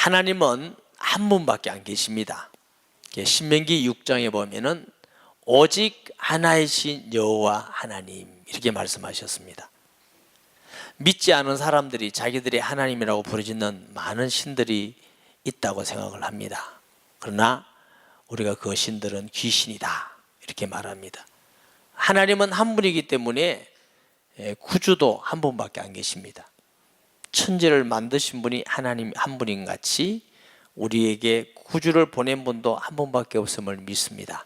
하나님은 한 분밖에 안 계십니다. 신명기 6장에 보면은 오직 하나이신 여호와 하나님 이렇게 말씀하셨습니다. 믿지 않은 사람들이 자기들이 하나님이라고 부르짖는 많은 신들이 있다고 생각을 합니다. 그러나 우리가 그 신들은 귀신이다 이렇게 말합니다. 하나님은 한 분이기 때문에 구주도 한 분밖에 안 계십니다. 천지를 만드신 분이 하나님 한 분인 같이 우리에게 구주를 보낸 분도 한 분밖에 없음을 믿습니다.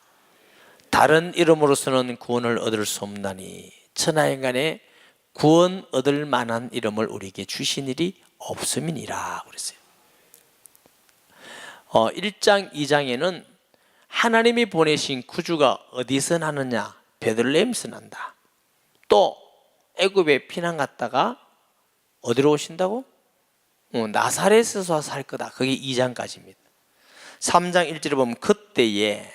다른 이름으로서는 구원을 얻을 수 없나니 천하인간에 구원 얻을 만한 이름을 우리에게 주신 일이 없음이니라 그랬어요. 1장 2장에는 하나님이 보내신 구주가 어디서 나느냐, 베들레헴에서 난다. 또 애굽에 피난 갔다가 어디로 오신다고? 나사렛에서 살 거다. 그게 2장까지입니다. 3장 1절에 보면 그때에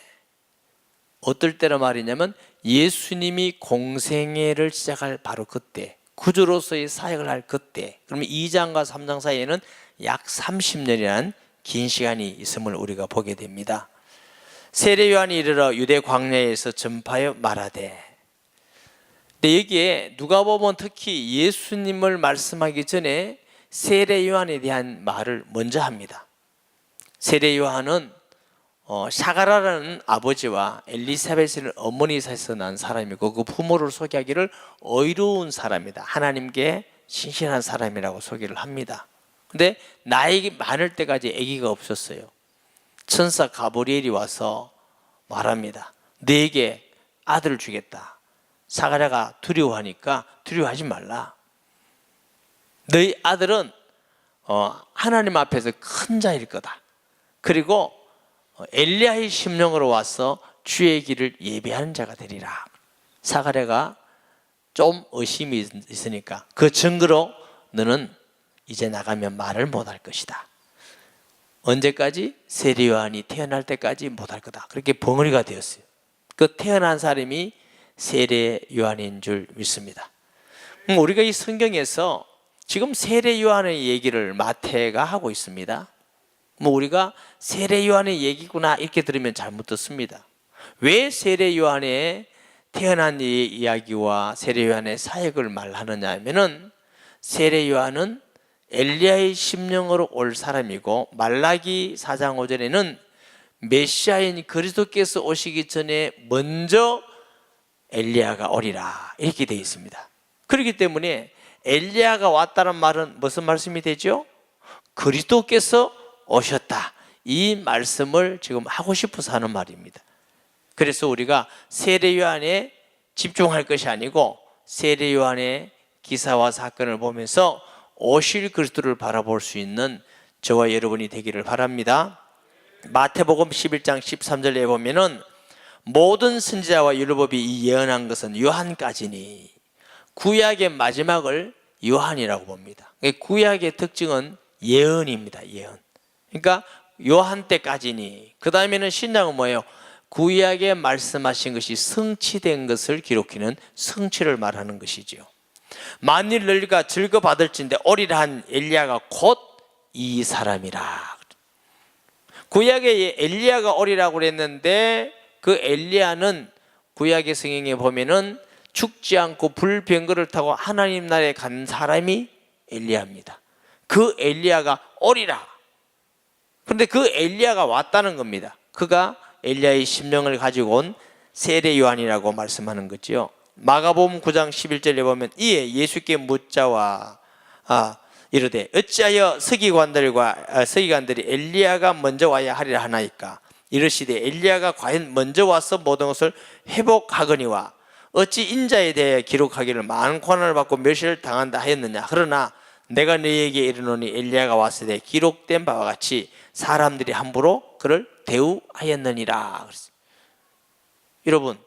어떨 때로 말이냐면 예수님이 공생애를 시작할 바로 그때, 구주로서의 사역을 할 그때. 그러면 2장과 3장 사이에는 약 30년이라는 긴 시간이 있음을 우리가 보게 됩니다. 세례 요한이 이르러 유대 광야에서 전파하여 말하되, 근데 여기에 누가 보면 특히 예수님을 말씀하기 전에 세례 요한에 대한 말을 먼저 합니다. 세례 요한은 샤가라라는 아버지와 엘리사벳이라는 어머니 사이에서 난 사람이고 그 부모를 소개하기를 의로운 사람이다, 하나님께 신실한 사람이라고 소개를 합니다. 근데 나이 많을 때까지 아기가 없었어요. 천사 가브리엘이 와서 말합니다. 너에게 아들을 주겠다. 사가랴가 두려워하니까 두려워하지 말라. 너희 아들은 하나님 앞에서 큰 자일 거다. 그리고 엘리야의 심령으로 와서 주의 길을 예배하는 자가 되리라. 사가랴가 좀 의심이 있으니까 그 증거로 너는 이제 나가면 말을 못할 것이다. 언제까지? 세례 요한이 태어날 때까지 못할 거다. 그렇게 벙어리가 되었어요. 그 태어난 사람이 세례 요한인 줄 믿습니다. 우리가 이 성경에서 지금 세례 요한의 얘기를 마태가 하고 있습니다. 우리가 세례 요한의 얘기구나 이렇게 들으면 잘못 듣습니다. 왜 세례 요한의 태어난 이야기와 세례 요한의 사역을 말하느냐 하면은 세례 요한은 엘리야의 심령으로 올 사람이고 말라기 4장 5절에는 메시아인 그리스도께서 오시기 전에 먼저 엘리야가 오리라 이렇게 되어 있습니다. 그렇기 때문에 엘리야가 왔다는 말은 무슨 말씀이 되죠? 그리스도께서 오셨다, 이 말씀을 지금 하고 싶어서 하는 말입니다. 그래서 우리가 세례 요한에 집중할 것이 아니고 세례 요한의 기사와 사건을 보면서 오실 그리스도를 바라볼 수 있는 저와 여러분이 되기를 바랍니다. 마태복음 11장 13절에 보면은 모든 선지자와 율법이 이 예언한 것은 요한까지니, 구약의 마지막을 요한이라고 봅니다. 구약의 특징은 예언입니다. 예언. 그러니까 요한 때까지니. 그 다음에는 신약은 뭐예요? 구약에 말씀하신 것이 성취된 것을 기록하는 성취를 말하는 것이지요. 만일 너희가 즐거받을진대 오리라 한 엘리야가 곧 이 사람이라. 구약에 엘리야가 오리라고 그랬는데 그 엘리야는 구약의 성경에 보면은 죽지 않고 불병거를 타고 하나님 나라에 간 사람이 엘리야입니다. 그 엘리야가 오리라. 그런데 그 엘리야가 왔다는 겁니다. 그가 엘리야의 심령을 가지고 온 세례 요한이라고 말씀하는 거죠. 마가복음 9장 11절에 보면 이에 예수께 묻자와 이르되 어찌하여 서기관들이 엘리야가 먼저 와야 하리라 하나이까. 이르시되 엘리야가 과연 먼저 와서 모든 것을 회복하거니와 어찌 인자에 대해 기록하기를 많은 고난을 받고 멸시를 당한다 하였느냐. 그러나 내가 너희에게 이르노니 엘리야가 왔을 때 기록된 바와 같이 사람들이 함부로 그를 대우하였느니라. 여러분,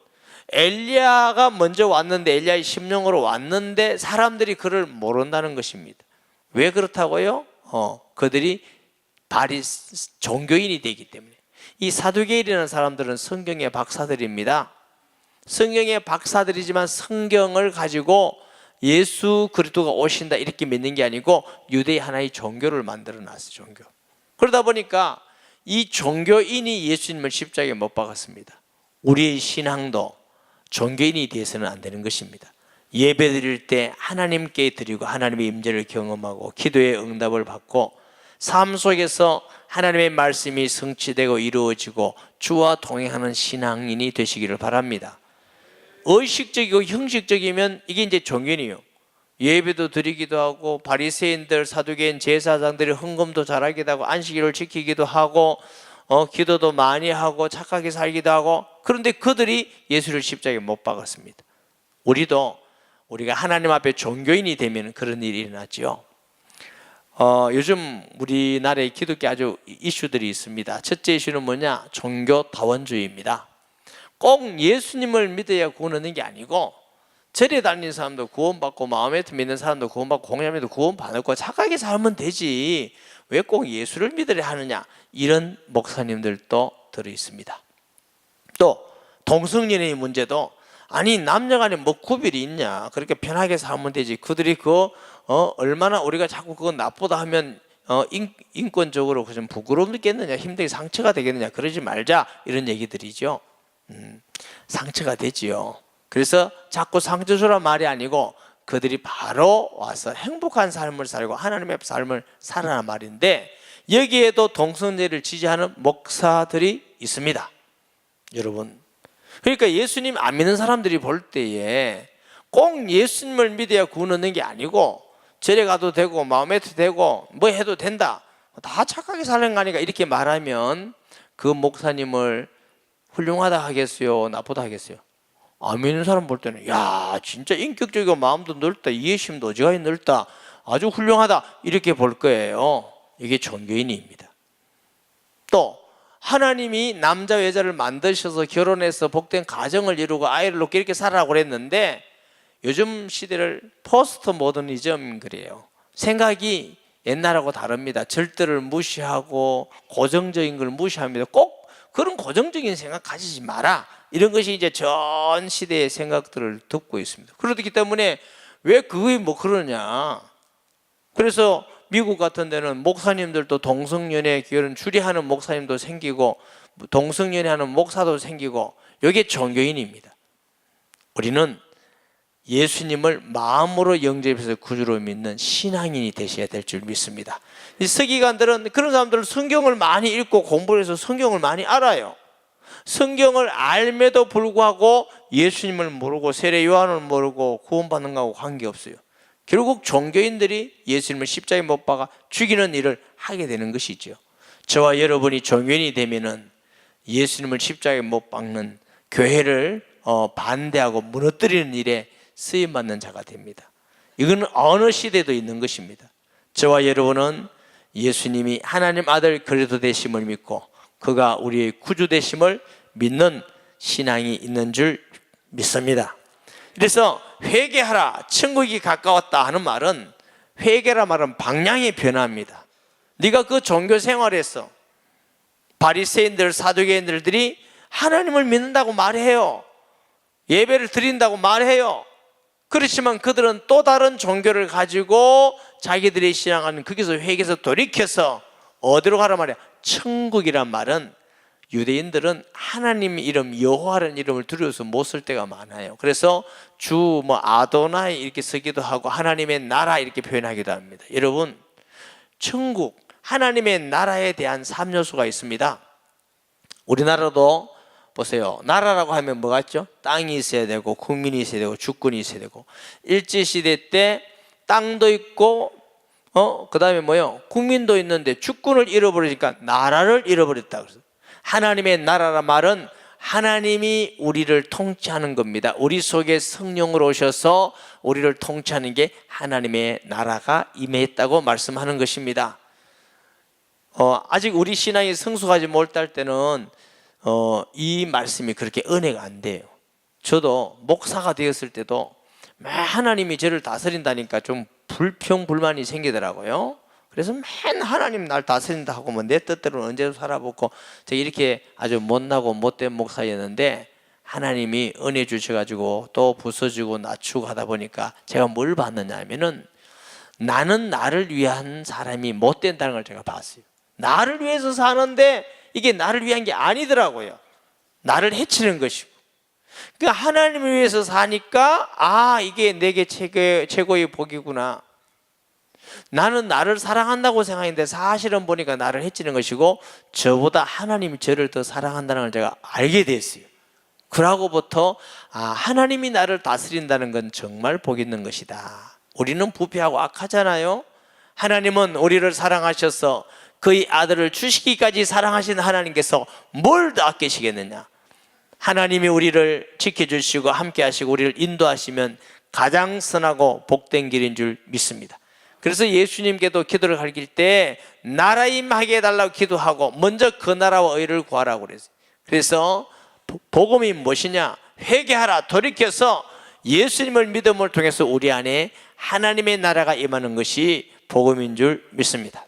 엘리야가 먼저 왔는데, 엘리야의 심령으로 왔는데 사람들이 그를 모른다는 것입니다. 왜 그렇다고요? 그들이 바리 종교인이 되기 때문에. 이 사두개인이라는 사람들은 성경의 박사들입니다. 성경의 박사들이지만 성경을 가지고 예수 그리스도가 오신다 이렇게 믿는 게 아니고 유대의 하나의 종교를 만들어 놨어요. 종교. 그러다 보니까 이 종교인이 예수님을 십자가에 못 박았습니다. 우리의 신앙도 종교인이 돼서는 안 되는 것입니다. 예배 드릴 때 하나님께 드리고 하나님의 임재를 경험하고 기도의 응답을 받고 삶 속에서 하나님의 말씀이 성취되고 이루어지고 주와 동행하는 신앙인이 되시기를 바랍니다. 의식적이고 형식적이면 이게 이제 종교인이에요. 예배도 드리기도 하고 바리새인들, 사두개인, 제사장들이 헌금도 잘하기도 하고 안식일을 지키기도 하고 기도도 많이 하고 착하게 살기도 하고, 그런데 그들이 예수를 십자가에 못 박았습니다. 우리가 하나님 앞에 종교인이 되면 그런 일이 일어났죠. 요즘 우리나라에 기독교 아주 이슈들이 있습니다. 첫째 이슈는 뭐냐? 종교다원주의입니다. 꼭 예수님을 믿어야 구원 얻는 게 아니고 절에 다니는 사람도 구원받고 마음에 믿는 사람도 구원받고 공양에도 구원받고 착하게 살면 되지 왜 꼭 예수를 믿으려 하느냐, 이런 목사님들도 들어있습니다. 또 동성연애의 문제도 아니 남녀간에 뭐 구별이 있냐, 그렇게 편하게 살면 되지, 그들이 얼마나 우리가 자꾸 그거 나쁘다 하면 인권적으로 좀 부끄럽겠느냐, 힘들게 상처가 되겠느냐, 그러지 말자, 이런 얘기들이죠. 상처가 되지요. 그래서 자꾸 상처 주란 말이 아니고 그들이 바로 와서 행복한 삶을 살고 하나님의 삶을 살아란 말인데, 여기에도 동성애를 지지하는 목사들이 있습니다. 여러분, 그러니까 예수님 안 믿는 사람들이 볼 때에 꼭 예수님을 믿어야 구원 얻는 게 아니고 절에 가도 되고 마음에 되고 뭐 해도 된다, 다 착하게 사는 거 아니까, 이렇게 말하면 그 목사님을 훌륭하다 하겠어요, 나쁘다 하겠어요? 안 믿는 사람 볼 때는 야 진짜 인격적이고 마음도 넓다, 이해심도 어지간히 넓다, 아주 훌륭하다, 이렇게 볼 거예요. 이게 종교인입니다. 또 하나님이 남자 여자를 만드셔서 결혼해서 복된 가정을 이루고 아이를 놓고 이렇게 살아라고 그랬는데, 요즘 시대를 포스트 모더니즘 그래요. 생각이 옛날하고 다릅니다. 절대를 무시하고 고정적인 걸 무시합니다. 꼭 그런 고정적인 생각 가지지 마라, 이런 것이 이제 전 시대의 생각들을 듣고 있습니다. 그렇기 때문에 왜 그게 뭐 그러냐. 그래서 미국 같은 데는 목사님들도 동성연애 결혼 주례하는 목사님도 생기고 동성연애하는 목사도 생기고, 이게 종교인입니다. 우리는 예수님을 마음으로 영접해서 구주로 믿는 신앙인이 되셔야 될 줄 믿습니다. 이 서기관들은, 그런 사람들은 성경을 많이 읽고 공부를 해서 성경을 많이 알아요. 성경을 알매도 불구하고 예수님을 모르고 세례 요한을 모르고 구원받는 거하고 관계없어요. 결국 종교인들이 예수님을 십자가에 못 박아 죽이는 일을 하게 되는 것이죠. 저와 여러분이 종교인이 되면은 예수님을 십자가에 못 박는 교회를 반대하고 무너뜨리는 일에 쓰임받는 자가 됩니다. 이건 어느 시대도 있는 것입니다. 저와 여러분은 예수님이 하나님 아들 그리스도 되심을 믿고 그가 우리의 구주 되심을 믿는 신앙이 있는 줄 믿습니다. 그래서 회개하라, 천국이 가까웠다 하는 말은, 회개라 말은 방향이 변합니다. 네가 그 종교 생활에서 바리새인들, 사두개인들이 하나님을 믿는다고 말해요. 예배를 드린다고 말해요. 그렇지만 그들은 또 다른 종교를 가지고 자기들이 신앙하는 거기서 회개해서 돌이켜서 어디로 가란 말이야? 천국이란 말은 유대인들은 하나님 이름, 여호와라는 이름을 두려워서 못 쓸 때가 많아요. 그래서 주 아도나이 이렇게 쓰기도 하고 하나님의 나라 이렇게 표현하기도 합니다. 여러분, 천국, 하나님의 나라에 대한 3요소가 있습니다. 우리나라도 보세요. 나라라고 하면 뭐가 있죠? 땅이 있어야 되고 국민이 있어야 되고 주권이 있어야 되고, 일제시대 때 땅도 있고 그 다음에 뭐요? 국민도 있는데 주권을 잃어버리니까 나라를 잃어버렸다. 그래서 하나님의 나라란 말은 하나님이 우리를 통치하는 겁니다. 우리 속에 성령으로 오셔서 우리를 통치하는 게 하나님의 나라가 임했다고 말씀하는 것입니다. 아직 우리 신앙이 성숙하지 못할 때는 이 말씀이 그렇게 은혜가 안 돼요. 저도 목사가 되었을 때도 하나님이 저를 다스린다니까 좀 불평불만이 생기더라고요. 그래서 맨 하나님 날 다스린다 하고 내 뜻대로는 언제도 살아보고, 제가 이렇게 아주 못나고 못된 목사였는데 하나님이 은혜 주셔가지고 또 부서지고 낮추고 하다 보니까 제가 뭘 봤느냐 하면은, 나는 나를 위한 사람이 못 된다는 걸 제가 봤어요. 나를 위해서 사는데 이게 나를 위한 게 아니더라고요. 나를 해치는 것이고. 그러니까 하나님을 위해서 사니까 이게 내게 최고의 복이구나. 나는 나를 사랑한다고 생각했는데 사실은 보니까 나를 해치는 것이고 저보다 하나님이 저를 더 사랑한다는 걸 제가 알게 됐어요. 그러고부터 하나님이 나를 다스린다는 건 정말 복 있는 것이다. 우리는 부패하고 악하잖아요. 하나님은 우리를 사랑하셔서 그의 아들을 주시기까지 사랑하신 하나님께서 뭘 더 아끼시겠느냐. 하나님이 우리를 지켜주시고 함께 하시고 우리를 인도하시면 가장 선하고 복된 길인 줄 믿습니다. 그래서 예수님께도 기도를 가르칠 때 나라 임하게 해달라고 기도하고 먼저 그 나라와 의를 구하라고 그랬어요. 그래서 복음이 무엇이냐? 회개하라, 돌이켜서 예수님을 믿음을 통해서 우리 안에 하나님의 나라가 임하는 것이 복음인 줄 믿습니다.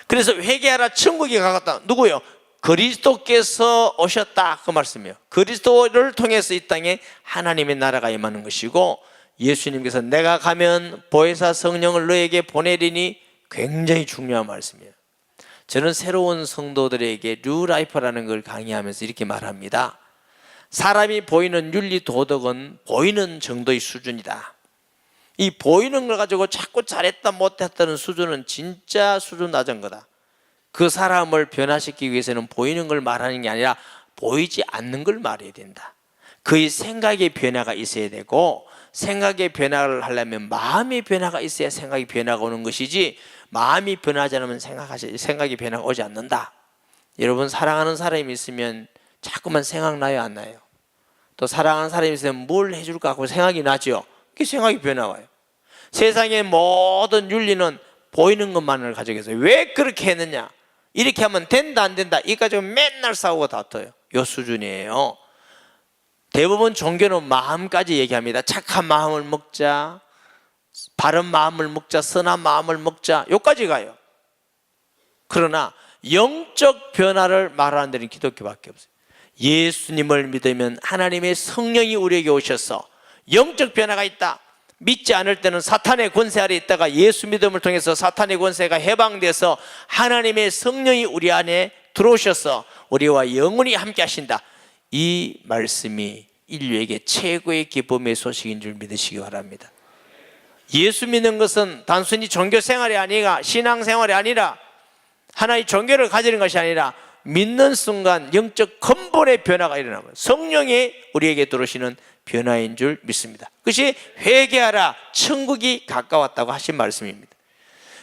그래서 회개하라, 천국이 가깝다. 누구요? 그리스도께서 오셨다, 그 말씀이에요. 그리스도를 통해서 이 땅에 하나님의 나라가 임하는 것이고, 예수님께서 내가 가면 보혜사 성령을 너에게 보내리니 굉장히 중요한 말씀이에요. 저는 새로운 성도들에게 뉴라이프라는 걸 강의하면서 이렇게 말합니다. 사람이 보이는 윤리 도덕은 보이는 정도의 수준이다. 이 보이는 걸 가지고 자꾸 잘했다 못했다는 수준은 진짜 수준 낮은 거다. 그 사람을 변화시키기 위해서는 보이는 걸 말하는 게 아니라 보이지 않는 걸 말해야 된다. 그의 생각의 변화가 있어야 되고, 생각의 변화를 하려면 마음의 변화가 있어야 생각의 변화가 오는 것이지, 마음이 변하지 않으면 생각의 변화가 오지 않는다. 여러분, 사랑하는 사람이 있으면 자꾸만 생각나요, 안 나요? 또 사랑하는 사람이 있으면 뭘 해줄까 하고 생각이 나죠. 그 생각이 변화와요. 세상의 모든 윤리는 보이는 것만을 가지고 있어요. 왜 그렇게 했느냐? 이렇게 하면 된다 안 된다 이 가지고 맨날 싸우고 다퉈요. 이 수준이에요. 대부분 종교는 마음까지 얘기합니다. 착한 마음을 먹자, 바른 마음을 먹자, 선한 마음을 먹자, 여기까지 가요. 그러나 영적 변화를 말하는 데는 기독교밖에 없어요. 예수님을 믿으면 하나님의 성령이 우리에게 오셔서 영적 변화가 있다. 믿지 않을 때는 사탄의 권세 아래 있다가 예수 믿음을 통해서 사탄의 권세가 해방돼서 하나님의 성령이 우리 안에 들어오셔서 우리와 영원히 함께 하신다. 이 말씀이 인류에게 최고의 기쁨의 소식인 줄 믿으시기 바랍니다. 예수 믿는 것은 단순히 종교 생활이 아니라, 신앙생활이 아니라, 하나의 종교를 가지는 것이 아니라 믿는 순간 영적 근본의 변화가 일어나면 성령이 우리에게 들어오시는 변화인 줄 믿습니다. 그것이 회개하라, 천국이 가까웠다고 하신 말씀입니다.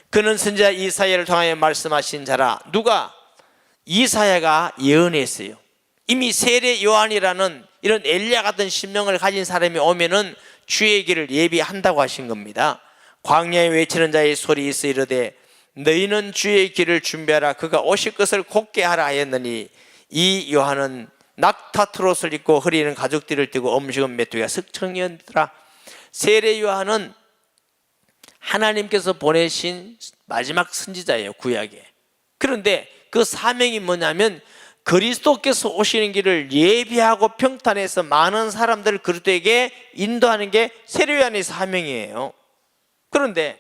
그는 선지자 이사야를 통하여 말씀하신 자라. 누가? 이사야가 예언했어요. 이미 세례 요한이라는 이런 엘리야 같은 심령을 가진 사람이 오면은 주의 길을 예비한다고 하신 겁니다. 광야에 외치는 자의 소리 있어 이르되 너희는 주의 길을 준비하라, 그가 오실 것을 곧게 하라 하였느니, 이 요한은 낙타 트롯을 입고 허리에는 가죽띠를 띠고 음식은 메뚜기가 석청이었더라. 세례 요한은 하나님께서 보내신 마지막 선지자예요, 구약에. 그런데 그 사명이 뭐냐면 그리스도께서 오시는 길을 예비하고 평탄해서 많은 사람들을 그리스도에게 인도하는 게 세례 요한의 사명이에요. 그런데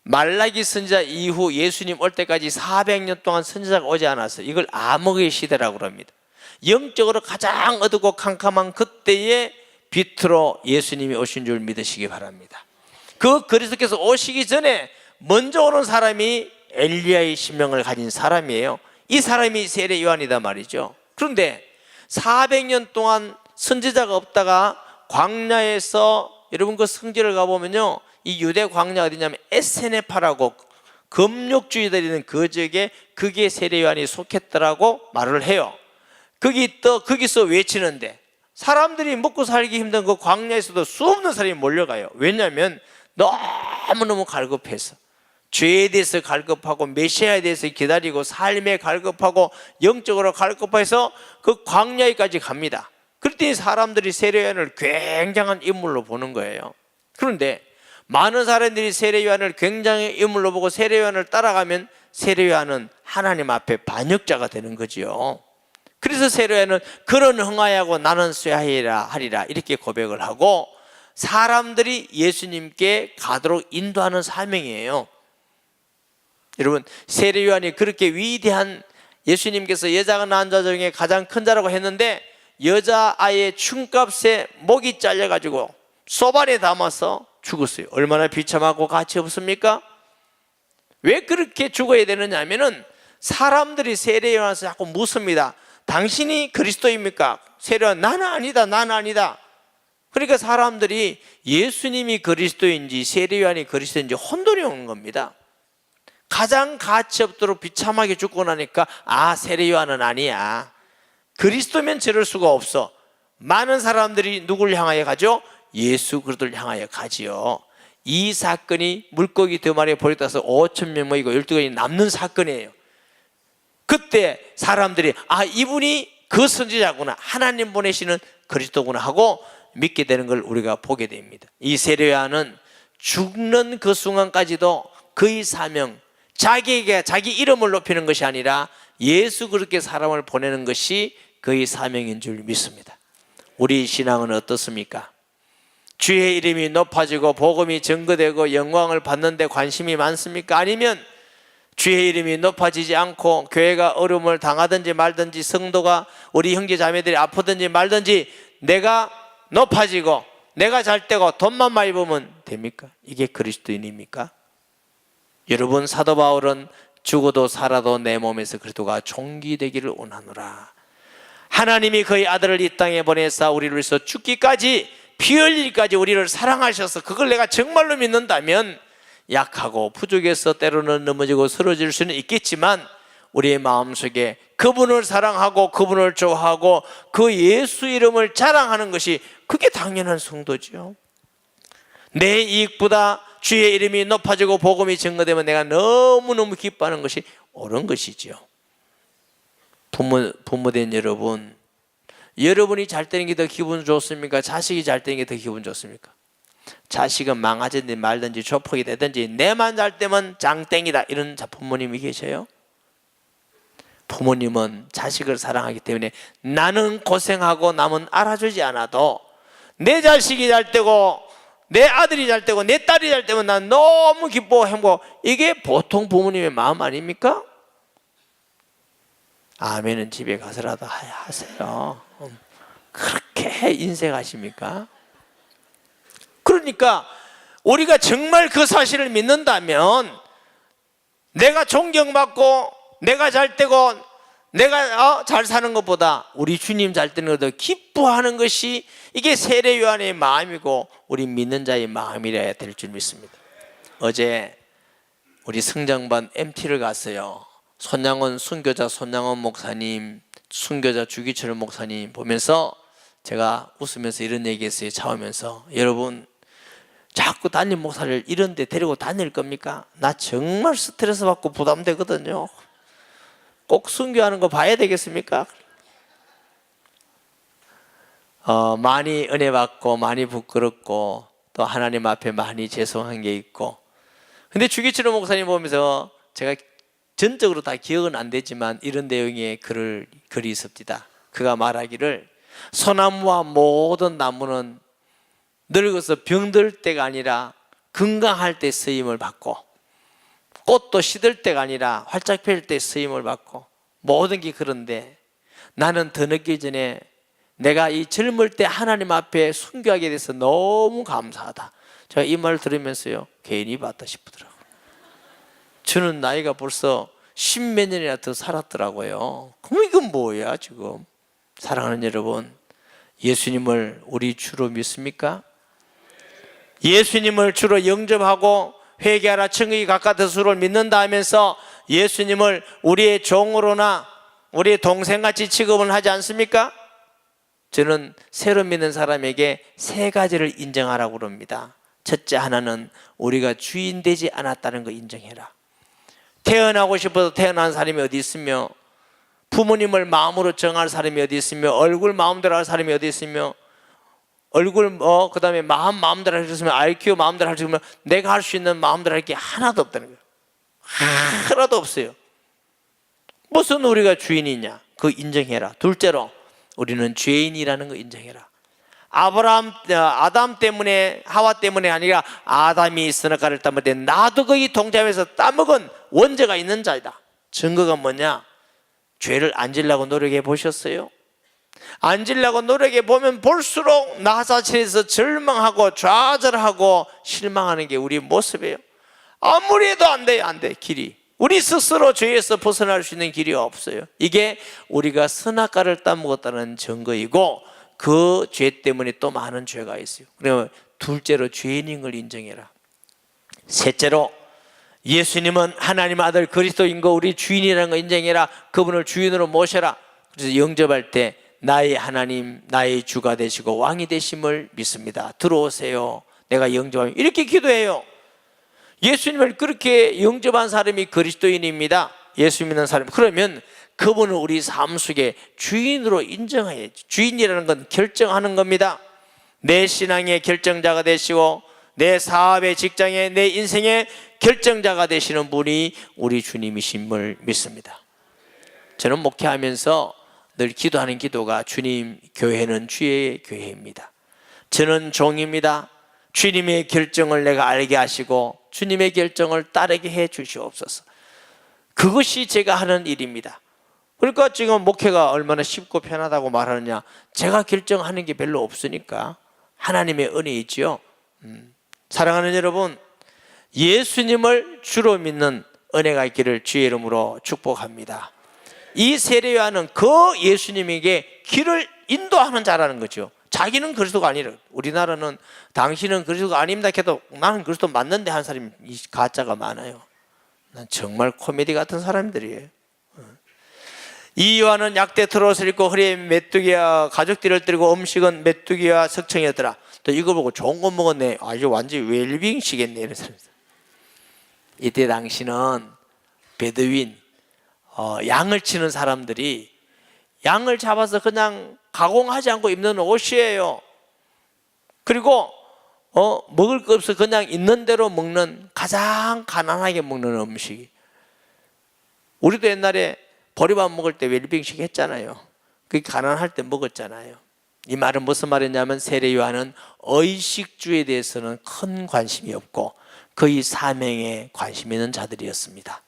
말라기 선지자 이후 예수님 올 때까지 400년 동안 선지자가 오지 않았어요. 이걸 암흑의 시대라고 합니다. 영적으로 가장 어둡고 캄캄한 그때에 빛으로 예수님이 오신 줄 믿으시기 바랍니다. 그 그리스도께서 오시기 전에 먼저 오는 사람이 엘리야의 심령을 가진 사람이에요. 이 사람이 세례 요한이다 말이죠. 그런데 400년 동안 선지자가 없다가 광야에서, 여러분 그 성지를 가보면요, 이 유대 광야 어디냐면 에세네파라고 금욕주의들이 그 지역에 그게 세례 요한이 속했더라고 말을 해요. 거기서 외치는데 사람들이 먹고 살기 힘든 그 광야에서도 수없는 사람이 몰려가요. 왜냐하면 너무너무 갈급해서, 죄에 대해서 갈급하고 메시아에 대해서 기다리고 삶에 갈급하고 영적으로 갈급해서 그 광야에까지 갑니다. 그랬더니 사람들이 세례 요한을 굉장한 인물로 보는 거예요. 그런데 많은 사람들이 세례 요한을 굉장히 인물로 보고 세례 요한을 따라가면 세례 요한은 하나님 앞에 반역자가 되는 거지요. 그래서 세례 요한은 그런 흥하야고 나는 쇠하리라 하리라 이렇게 고백을 하고 사람들이 예수님께 가도록 인도하는 사명이에요. 여러분, 세례 요한이 그렇게 위대한, 예수님께서 여자가 낳은 자 중에 가장 큰 자라고 했는데 여자아이의 춤값에 목이 잘려가지고 소발에 담아서 죽었어요. 얼마나 비참하고 가치 없습니까? 왜 그렇게 죽어야 되느냐 하면은 사람들이 세례 요한에서 자꾸 묻습니다. 당신이 그리스도입니까? 세례 요한, 나는 아니다, 나는 아니다. 그러니까 사람들이 예수님이 그리스도인지 세례 요한이 그리스도인지 혼돈이 오는 겁니다. 가장 가치 없도록 비참하게 죽고 나니까 세례 요한은 아니야, 그리스도면 저럴 수가 없어. 많은 사람들이 누구를 향하여 가죠? 예수 그리스도를 향하여 가지요. 이 사건이 물고기 2마리에 버렸다서 5,000명 모이고 12가지 남는 사건이에요. 그때 사람들이 이분이 그 선지자구나, 하나님 보내시는 그리스도구나 하고 믿게 되는 걸 우리가 보게 됩니다. 이 세례 요한은 죽는 그 순간까지도 그의 사명, 자기에게 자기 이름을 높이는 것이 아니라 예수 그렇게 사람을 보내는 것이 그의 사명인 줄 믿습니다. 우리 신앙은 어떻습니까? 주의 이름이 높아지고 복음이 증거되고 영광을 받는 데 관심이 많습니까? 아니면 주의 이름이 높아지지 않고 교회가 어려움을 당하든지 말든지, 성도가, 우리 형제 자매들이 아프든지 말든지 내가 높아지고 내가 잘되고 돈만 많이 벌면 됩니까? 이게 그리스도인입니까? 여러분, 사도 바울은 죽어도 살아도 내 몸에서 그리스도가 존귀되기를 원하노라. 하나님이 그의 아들을 이 땅에 보내사 우리를 위해서 죽기까지, 피 흘리기까지 우리를 사랑하셔서 그걸 내가 정말로 믿는다면 약하고 부족해서 때로는 넘어지고 쓰러질 수는 있겠지만 우리의 마음속에 그분을 사랑하고 그분을 좋아하고 그 예수 이름을 자랑하는 것이, 그게 당연한 성도죠. 내 이익보다 주의 이름이 높아지고 복음이 증거되면 내가 너무너무 기뻐하는 것이 옳은 것이죠. 부모된 여러분, 여러분이 잘 되는 게 더 기분 좋습니까? 자식이 잘 되는 게 더 기분 좋습니까? 자식은 망하든지 말든지 조폭이 되든지 내만 잘 되면 장땡이다, 이런 부모님이 계셔요? 부모님은 자식을 사랑하기 때문에 나는 고생하고 남은 알아주지 않아도 내 자식이 잘 되고 내 아들이 잘 되고 내 딸이 잘 되면 난 너무 기뻐 행복. 이게 보통 부모님의 마음 아닙니까? 아멘은 집에 가서라도 하세요. 그렇게 인색하십니까? 그러니까 우리가 정말 그 사실을 믿는다면 내가 존경받고 내가 잘 되고 내가 잘 사는 것보다 우리 주님 잘 되는 것도 기뻐하는 것이, 이게 세례 요한의 마음이고 우리 믿는 자의 마음이라야 될 줄 믿습니다. 어제 우리 성장반 MT를 갔어요. 손양원 순교자 손양원 목사님, 순교자 주기철 목사님 보면서 제가 웃으면서 이런 얘기했어요. 차오면서, 여러분 자꾸 담임 목사를 이런 데 데리고 다닐 겁니까? 나 정말 스트레스 받고 부담되거든요. 꼭 순교하는 거 봐야 되겠습니까? 많이 은혜 받고 많이 부끄럽고 또 하나님 앞에 많이 죄송한 게 있고, 근데 주기철 목사님 보면서 제가 전적으로 다 기억은 안 되지만 이런 내용의 글이 있습니다. 그가 말하기를, 소나무와 모든 나무는 늙어서 병들 때가 아니라 건강할 때 쓰임을 받고, 꽃도 시들 때가 아니라 활짝 펼 때 쓰임을 받고, 모든 게 그런데 나는 더 늦기 전에 내가 이 젊을 때 하나님 앞에 순교하게 돼서 너무 감사하다. 제가 이 말 들으면서요, 괜히 봤다 싶더라고요. 저는 나이가 벌써 10몇 년이나 더 살았더라고요. 그럼 이건 뭐야 지금? 사랑하는 여러분, 예수님을 우리 주로 믿습니까? 예수님을 주로 영접하고 회개하라 천국이 가까스를 믿는다 하면서 예수님을 우리의 종으로나 우리의 동생같이 취급을 하지 않습니까? 저는 새로 믿는 사람에게 3가지를 인정하라고 그럽니다. 첫째 하나는 우리가 주인 되지 않았다는 거 인정해라. 태어나고 싶어서 태어난 사람이 어디 있으며, 부모님을 마음으로 정할 사람이 어디 있으며, 얼굴 마음대로 할 사람이 어디 있으며, 얼굴 그 다음에 마음대로 할 수 있으면, IQ 마음대로 할 수 있으면, 내가 할 수 있는 마음대로 할 게 하나도 없다는 거예요. 하나도 없어요. 무슨 우리가 주인이냐? 그거 인정해라. 둘째로 우리는 죄인이라는 거 인정해라. 아담 때문에, 하와 때문에 아니라 아담이 선악과를 따먹을 때 나도 거기 동참해서 따먹은 원죄가 있는 자이다. 증거가 뭐냐? 죄를 안 지려고 노력해 보셨어요? 안 지려고 노력해 보면 볼수록 나 자신에서 절망하고 좌절하고 실망하는 게 우리 모습이에요. 아무리 해도 안 돼요. 안 돼. 길이, 우리 스스로 죄에서 벗어날 수 있는 길이 없어요. 이게 우리가 선악과를 따먹었다는 증거이고, 그 죄 때문에 또 많은 죄가 있어요. 그러면 둘째로 죄인인 걸 인정해라. 셋째로 예수님은 하나님 아들 그리스도인 거, 우리 주인이라는 거 인정해라. 그분을 주인으로 모셔라. 그래서 영접할 때 나의 하나님, 나의 주가 되시고 왕이 되심을 믿습니다. 들어오세요. 내가 영접하면, 이렇게 기도해요. 예수님을 그렇게 영접한 사람이 그리스도인입니다. 예수 믿는 사람. 그러면 그분을 우리 삶 속에 주인으로 인정해야지. 주인이라는 건 결정하는 겁니다. 내 신앙의 결정자가 되시고 내 사업의, 직장의, 내 인생의 결정자가 되시는 분이 우리 주님이심을 믿습니다. 저는 목회하면서 늘 기도하는 기도가, 주님, 교회는 주의 교회입니다. 저는 종입니다. 주님의 결정을 내가 알게 하시고 주님의 결정을 따르게 해 주시옵소서. 그것이 제가 하는 일입니다. 그러니까 지금 목회가 얼마나 쉽고 편하다고 말하느냐? 제가 결정하는 게 별로 없으니까 하나님의 은혜 있지요. 사랑하는 여러분, 예수님을 주로 믿는 은혜가 있기를 주의 이름으로 축복합니다. 이 세례요한은 그 예수님에게 길을 인도하는 자라는 거죠. 자기는 그리스도가 아니라, 우리나라는 당신은 그리스도가 아닙니다 해도 나는 그리스도 맞는데 하는 사람이 가짜가 많아요. 난 정말 코미디 같은 사람들이에요. 이 요한은 약대 트롯을 입고 허리에 메뚜기와 가죽띠를 들고 음식은 메뚜기와 석청이었더라. 또 이거 보고 좋은 거 먹었네, 아주 완전히 웰빙시겠네, 이런 사람들. 이때 당시는 베드윈, 양을 치는 사람들이 양을 잡아서 그냥 가공하지 않고 입는 옷이에요. 그리고 먹을 거 없어 그냥 있는 대로 먹는, 가장 가난하게 먹는 음식이. 우리도 옛날에 보리밥 먹을 때 웰빙식 했잖아요. 그게 가난할 때 먹었잖아요. 이 말은 무슨 말이냐면, 세례 요한은 의식주에 대해서는 큰 관심이 없고 거의 사명에 관심 있는 자들이었습니다.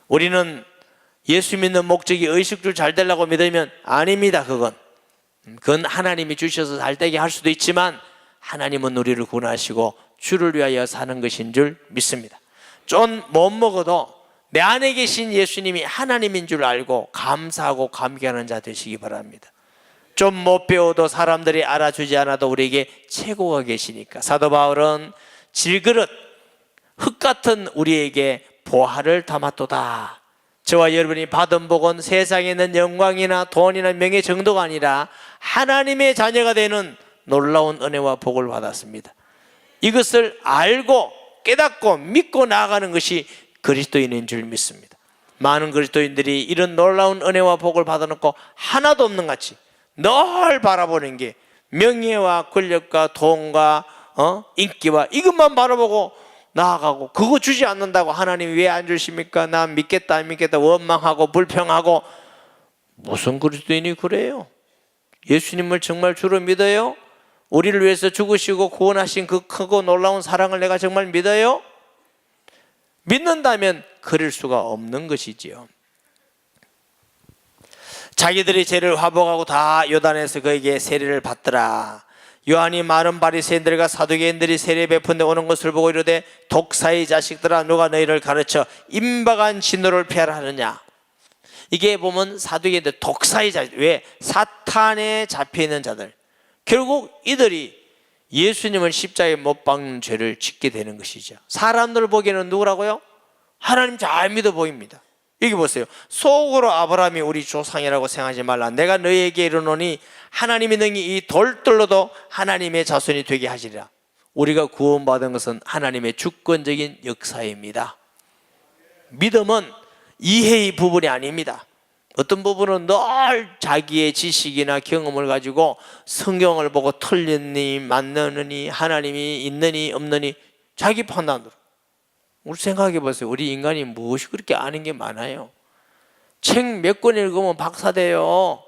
우리는 예수 믿는 목적이 의식주 잘 되려고 믿으면 아닙니다. 그건 하나님이 주셔서 잘 되게 할 수도 있지만, 하나님은 우리를 구원하시고 주를 위하여 사는 것인 줄 믿습니다. 좀 못 먹어도 내 안에 계신 예수님이 하나님인 줄 알고 감사하고 감개하는 자 되시기 바랍니다. 좀 못 배워도 사람들이 알아주지 않아도 우리에게 최고가 계시니까. 사도 바울은 질그릇, 흙 같은 우리에게 보화를 담았도다. 저와 여러분이 받은 복은 세상에 있는 영광이나 돈이나 명예 정도가 아니라 하나님의 자녀가 되는 놀라운 은혜와 복을 받았습니다. 이것을 알고 깨닫고 믿고 나아가는 것이 그리스도인인 줄 믿습니다. 많은 그리스도인들이 이런 놀라운 은혜와 복을 받아놓고 하나도 없는 같이 늘 바라보는 게 명예와 권력과 돈과 인기와 이것만 바라보고 나아가고, 그거 주지 않는다고 하나님이 왜 안 주십니까? 나 믿겠다 안 믿겠다 원망하고 불평하고. 무슨 그리스도인이 그래요? 예수님을 정말 주로 믿어요? 우리를 위해서 죽으시고 구원하신 그 크고 놀라운 사랑을 내가 정말 믿어요? 믿는다면 그럴 수가 없는 것이지요. 자기들이 죄를 화복하고 다 요단에서 그에게 세례를 받더라. 요한이 많은 바리새인들과 사두개인들이 세례 베푼데 오는 것을 보고 이르되, 독사의 자식들아, 누가 너희를 가르쳐 임박한 진노를 피하라 하느냐. 이게 보면 사두개인들, 독사의 자식, 왜? 사탄에 잡혀있는 자들. 결국 이들이 예수님을 십자가에 못 박는 죄를 짓게 되는 것이죠. 사람들 보기에는 누구라고요? 하나님 잘 믿어 보입니다. 여기 보세요. 속으로 아브라함이 우리 조상이라고 생각하지 말라. 내가 너희에게 이르노니 하나님이 능히 이 돌들로도 하나님의 자손이 되게 하시리라. 우리가 구원받은 것은 하나님의 주권적인 역사입니다. 믿음은 이해의 부분이 아닙니다. 어떤 부분은 늘 자기의 지식이나 경험을 가지고 성경을 보고 틀렸니 맞느니 하나님이 있느니 없느니 자기 판단으로. 우리 생각해 보세요. 우리 인간이 무엇이 그렇게 아는 게 많아요. 책 몇 권 읽으면 박사 돼요.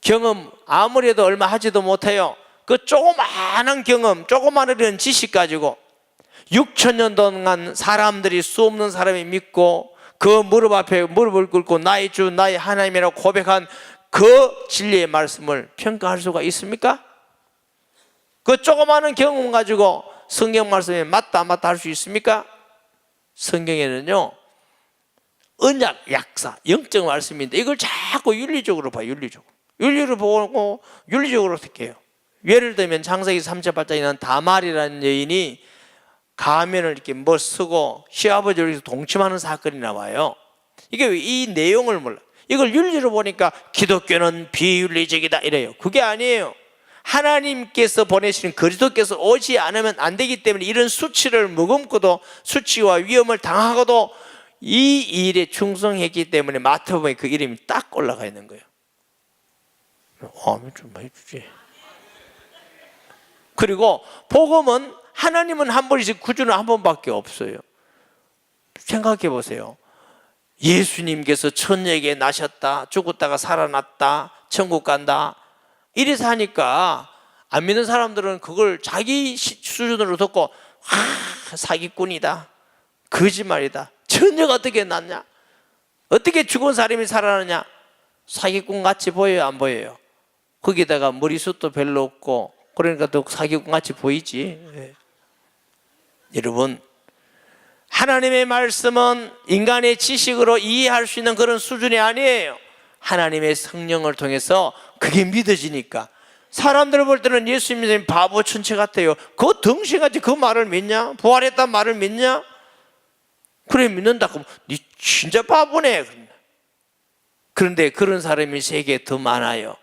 경험 아무리 해도 얼마 하지도 못해요. 그 조그마한 경험, 조그마한 지식 가지고 6,000년 동안 사람들이 수없는 사람이 믿고 그 무릎 앞에 무릎을 꿇고 나의 주 나의 하나님이라고 고백한 그 진리의 말씀을 평가할 수가 있습니까? 그 조그마한 경험 가지고 성경 말씀에 맞다 안 맞다 할 수 있습니까? 성경에는요 언약, 약사, 영적 말씀인데 이걸 자꾸 윤리적으로 봐요. 윤리를 보고 윤리적으로 어떻게 해요? 예를 들면 창세기 3장 8장에는 다말이라는 여인이 가면을 이렇게 쓰고 시아버지를 동침하는 사건이 나와요. 이게 왜 이 내용을 몰라? 이걸 윤리로 보니까 기독교는 비윤리적이다 이래요. 그게 아니에요. 하나님께서 보내시는 그리스도께서 오지 않으면 안 되기 때문에 이런 수치를 머금고도 수치와 위험을 당하고도 이 일에 충성했기 때문에 마태복음에 그 이름이 딱 올라가 있는 거예요. 아멘 좀 해주지. 그리고 복음은 하나님은 한 분이지 구주는 한 번밖에 없어요. 생각해 보세요. 예수님께서 천녀에게 나셨다, 죽었다가 살아났다, 천국 간다 이래서 하니까 안 믿는 사람들은 그걸 자기 수준으로 듣고 사기꾼이다, 거짓말이다, 천녀가 어떻게 났냐, 어떻게 죽은 사람이 살아나냐, 사기꾼 같이 보여요 안 보여요? 거기다가 머리숱도 별로 없고 그러니까 더 사기꾼 같이 보이지. 네. 여러분 하나님의 말씀은 인간의 지식으로 이해할 수 있는 그런 수준이 아니에요. 하나님의 성령을 통해서 그게 믿어지니까. 사람들 볼 때는 예수님이 바보 천체 같아요. 그 덩신같이 그 말을 믿냐? 부활했단 말을 믿냐? 그래 믿는다 그러면 니 진짜 바보네. 그런데 그런 사람이 세계에 더 많아요.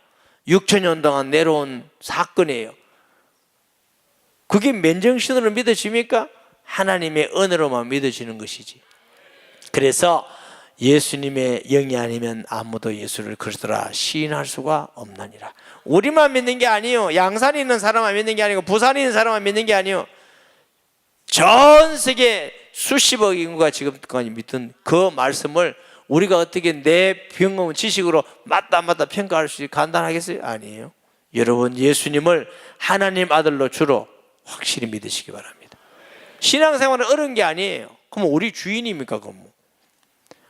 6,000년 동안 내려온 사건이에요. 그게 맨정신으로 믿어집니까? 하나님의 은혜로만 믿어지는 것이지. 그래서 예수님의 영이 아니면 아무도 예수를 그리스도라 시인할 수가 없나니라. 우리만 믿는 게 아니에요. 양산에 있는 사람만 믿는 게 아니고 부산에 있는 사람만 믿는 게 아니에요. 전 세계 수십억 인구가 지금까지 믿던 그 말씀을 우리가 어떻게 내 경험 지식으로 맞다 안 맞다 평가할 수 간단하겠어요? 아니에요. 여러분 예수님을 하나님 아들로 주로 확실히 믿으시기 바랍니다. 신앙생활은 어려운 게 아니에요. 그럼 우리 주인입니까? 그럼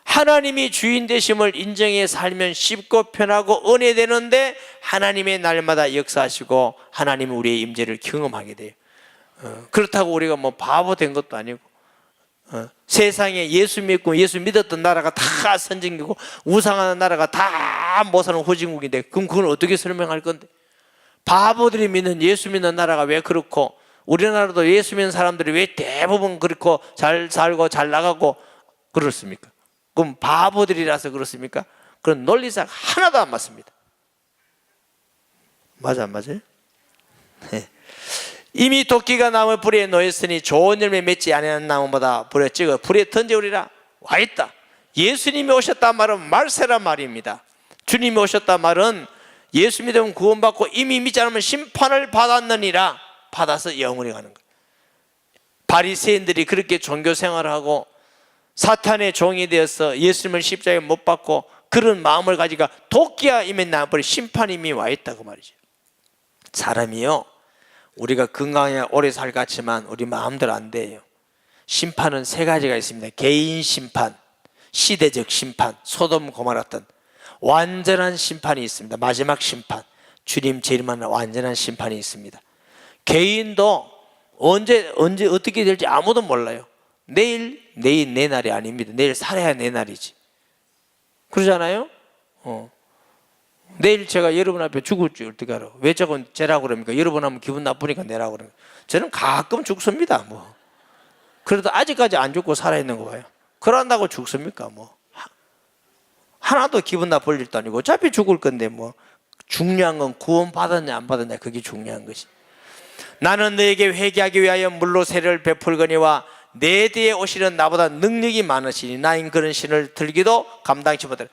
하나님이 주인 되심을 인정해 살면 쉽고 편하고 은혜되는데 하나님의 날마다 역사하시고 하나님은 우리의 임재를 경험하게 돼요. 그렇다고 우리가 뭐 바보 된 것도 아니고 세상에 예수 믿고 예수 믿었던 나라가 다 선진국이고 우상하는 나라가 다 못 사는 후진국인데 그럼 그건 어떻게 설명할 건데? 바보들이 믿는 예수 믿는 나라가 왜 그렇고 우리나라도 예수 믿는 사람들이 왜 대부분 그렇고 잘 살고 잘 나가고 그렇습니까? 그럼 바보들이라서 그렇습니까? 그런 논리상 하나도 안 맞습니다. 맞아 안 맞아요? 네. 이미 도끼가 나무 불에 놓였으니 좋은 열매 맺지 아니하는 나무보다 불에 찍어 불에 던져오리라 와있다. 예수님이 오셨단 말은 말세란 말입니다. 주님이 오셨단 말은 예수 믿으면 구원받고 이미 믿지 않으면 심판을 받았느니라. 받아서 영원히 가는 거예요. 바리새인들이 그렇게 종교 생활을 하고 사탄의 종이 되어서 예수님을 십자가에 못 박고 그런 마음을 가지고 도끼가 이미 나무불에 심판이 이미 와있다고 말이죠. 사람이요 우리가 건강해 오래 살 것 같지만 우리 마음대로 안 돼요. 심판은 세 가지가 있습니다. 개인 심판, 시대적 심판, 소돔 고모라던 완전한 심판이 있습니다. 마지막 심판, 주님 재림하는 완전한 심판이 있습니다. 개인도 언제 어떻게 될지 아무도 몰라요. 내일 내 날이 아닙니다. 내일 살아야 내 날이지. 그러잖아요. 내일 제가 여러분 앞에 죽을지 어떻게 알아? 왜 저건 쟤라고 그럽니까? 여러분 하면 기분 나쁘니까 내라고 그럽니까? 저는 가끔 죽습니다. 뭐 그래도 아직까지 안 죽고 살아있는 거 봐요. 그런다고 죽습니까? 뭐 하나도 기분 나쁠 일도 아니고 어차피 죽을 건데 뭐 중요한 건 구원 받았냐 안 받았냐 그게 중요한 것이. 나는 너에게 회개하기 위하여 물로 세를 베풀거니와 내 뒤에 오시는 나보다 능력이 많으시니 나인 그런 신을 들기도 감당치 못하라.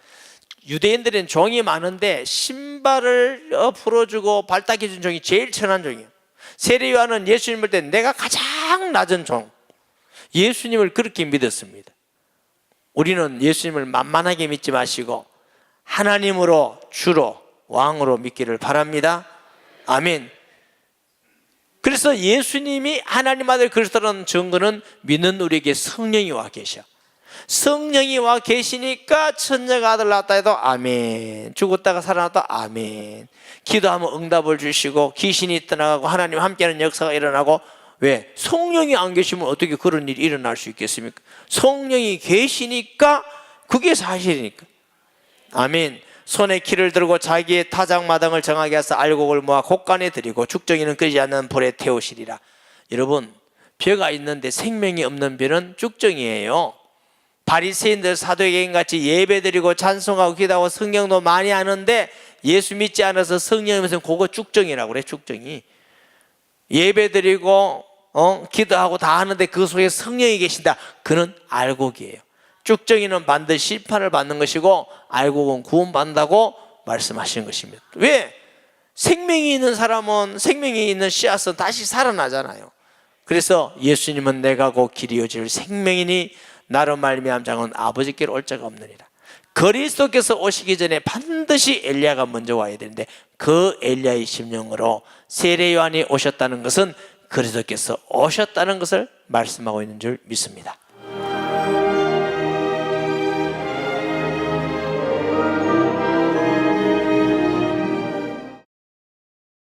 유대인들은 종이 많은데 신발을 풀어주고 발 닦여준 종이 제일 천한 종이에요. 세례요한은 예수님 볼 때 내가 가장 낮은 종, 예수님을 그렇게 믿었습니다. 우리는 예수님을 만만하게 믿지 마시고 하나님으로 주로 왕으로 믿기를 바랍니다. 아멘. 그래서 예수님이 하나님 아들 그리스도라는 증거는 믿는 우리에게 성령이 와 계셔. 성령이 와 계시니까 천녀가 아들 낳았다 해도 아멘, 죽었다가 살아났다 아멘, 기도하면 응답을 주시고 귀신이 떠나가고 하나님 함께하는 역사가 일어나고. 왜? 성령이 안 계시면 어떻게 그런 일이 일어날 수 있겠습니까? 성령이 계시니까 그게 사실이니까. 아멘. 손에 키를 들고 자기의 타작마당을 정하게 하사 알곡을 모아 곳간에 들이고 죽정이는 끄지 않는 불에 태우시리라. 여러분, 벼가 있는데 생명이 없는 벼는 죽정이에요. 바리새인들 사도개인같이 예배드리고 찬송하고 기도하고 성경도 많이 하는데 예수 믿지 않아서 성령이면서 그거 죽정이라고 그래. 죽정이. 예배드리고 기도하고 다 하는데 그 속에 성령이 계신다, 그는 알곡이에요. 쭉정이는 반드시 심판을 받는 것이고 알곡은 구원받는다고 말씀하신 것입니다. 왜? 생명이 있는 사람은, 생명이 있는 씨앗은 다시 살아나잖아요. 그래서 예수님은 내가 곧 길이요 질 생명이니 나로 말미암 자는 아버지께로 올 자가 없느니라. 그리스도께서 오시기 전에 반드시 엘리야가 먼저 와야 되는데 그 엘리야의 심령으로 세례 요한이 오셨다는 것은 그리스도께서 오셨다는 것을 말씀하고 있는 줄 믿습니다.